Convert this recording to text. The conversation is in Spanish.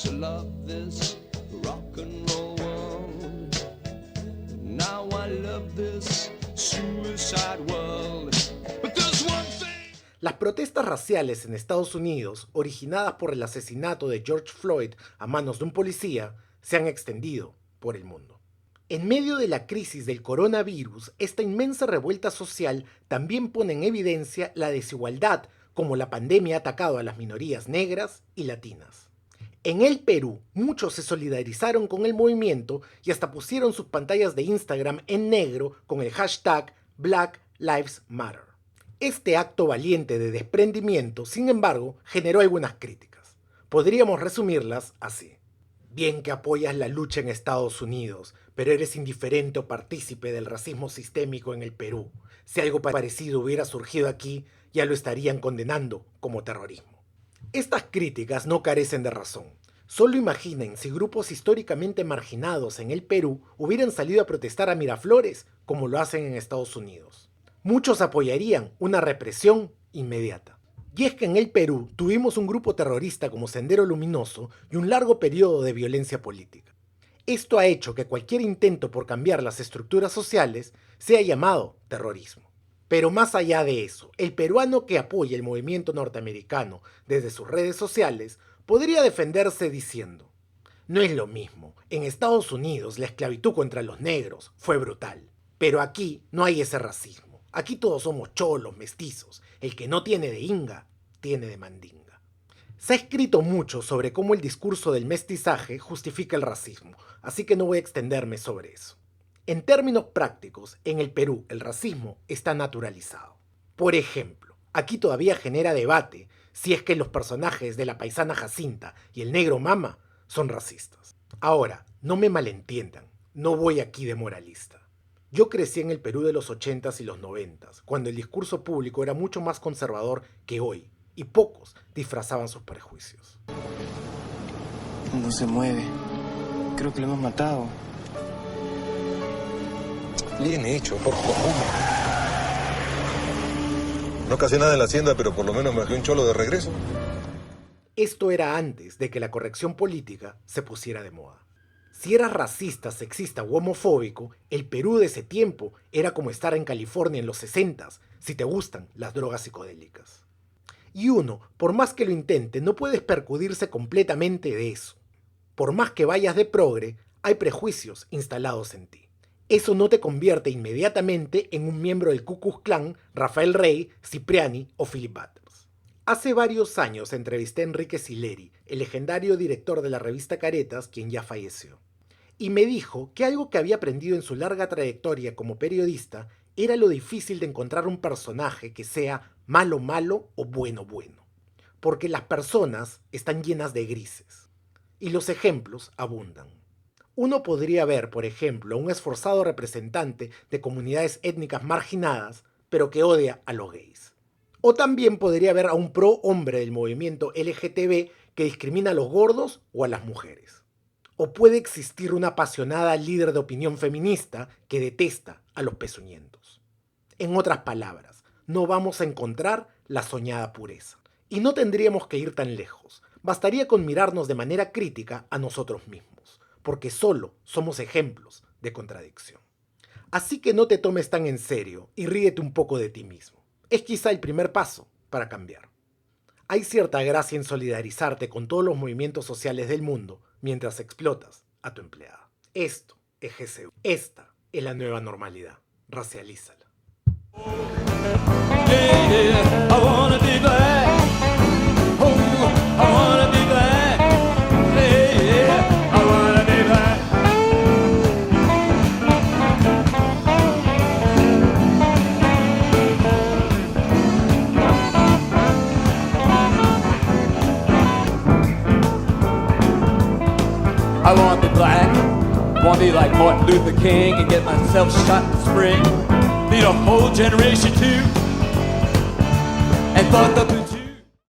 to love this rock and roll world. Now I love this suicide world. But there's one thing. Las protestas raciales en Estados Unidos, originadas por el asesinato de George Floyd a manos de un policía, se han extendido por el mundo. En medio de la crisis del coronavirus, esta inmensa revuelta social también pone en evidencia la desigualdad, como la pandemia ha atacado a las minorías negras y latinas. En el Perú, muchos se solidarizaron con el movimiento y hasta pusieron sus pantallas de Instagram en negro con el hashtag Black Lives Matter. Este acto valiente de desprendimiento, sin embargo, generó algunas críticas. Podríamos resumirlas así. Bien que apoyas la lucha en Estados Unidos, pero eres indiferente o partícipe del racismo sistémico en el Perú. Si algo parecido hubiera surgido aquí, ya lo estarían condenando como terrorismo. Estas críticas no carecen de razón. Solo imaginen si grupos históricamente marginados en el Perú hubieran salido a protestar a Miraflores como lo hacen en Estados Unidos. Muchos apoyarían una represión inmediata. Y es que en el Perú tuvimos un grupo terrorista como Sendero Luminoso y un largo periodo de violencia política. Esto ha hecho que cualquier intento por cambiar las estructuras sociales sea llamado terrorismo. Pero más allá de eso, el peruano que apoya el movimiento norteamericano desde sus redes sociales podría defenderse diciendo: no es lo mismo, en Estados Unidos la esclavitud contra los negros fue brutal, pero aquí no hay ese racismo. Aquí todos somos cholos, mestizos. El que no tiene de inga, tiene de mandinga. Se ha escrito mucho sobre cómo el discurso del mestizaje justifica el racismo, así que no voy a extenderme sobre eso. En términos prácticos, en el Perú el racismo está naturalizado. Por ejemplo, aquí todavía genera debate si es que los personajes de la paisana Jacinta y el negro Mama son racistas. Ahora, no me malentiendan, no voy aquí de moralista. Yo crecí en el Perú de los 80s y los 90s, cuando el discurso público era mucho más conservador que hoy, y pocos disfrazaban sus prejuicios. No se mueve. Creo que lo hemos matado. Bien hecho, por favor. No casé nada en la hacienda, pero por lo menos me dejé un cholo de regreso. Esto era antes de que la corrección política se pusiera de moda. Si eras racista, sexista u homofóbico, el Perú de ese tiempo era como estar en California en los 60s, si te gustan las drogas psicodélicas. Y uno, por más que lo intente, no puedes percudirse completamente de eso. Por más que vayas de progre, hay prejuicios instalados en ti. Eso no te convierte inmediatamente en un miembro del Ku Klux Klan, Rafael Rey, Cipriani o Philip Butters. Hace varios años entrevisté a Enrique Sileri, el legendario director de la revista Caretas, quien ya falleció. Y me dijo que algo que había aprendido en su larga trayectoria como periodista era lo difícil de encontrar un personaje que sea malo malo o bueno bueno. Porque las personas están llenas de grises. Y los ejemplos abundan. Uno podría ver, por ejemplo, a un esforzado representante de comunidades étnicas marginadas, pero que odia a los gays. O también podría ver a un pro hombre del movimiento LGTB que discrimina a los gordos o a las mujeres. O puede existir una apasionada líder de opinión feminista que detesta a los pezuñentos. En otras palabras, no vamos a encontrar la soñada pureza. Y no tendríamos que ir tan lejos. Bastaría con mirarnos de manera crítica a nosotros mismos, porque solo somos ejemplos de contradicción. Así que no te tomes tan en serio y ríete un poco de ti mismo. Es quizá el primer paso para cambiar. Hay cierta gracia en solidarizarte con todos los movimientos sociales del mundo mientras explotas a tu empleada. Esto es GCU. Esta es la nueva normalidad. Racialízala. I wanna be black, wanna be like Martin Luther King and get myself shot in the spring. Lead a whole generation too, and fuck up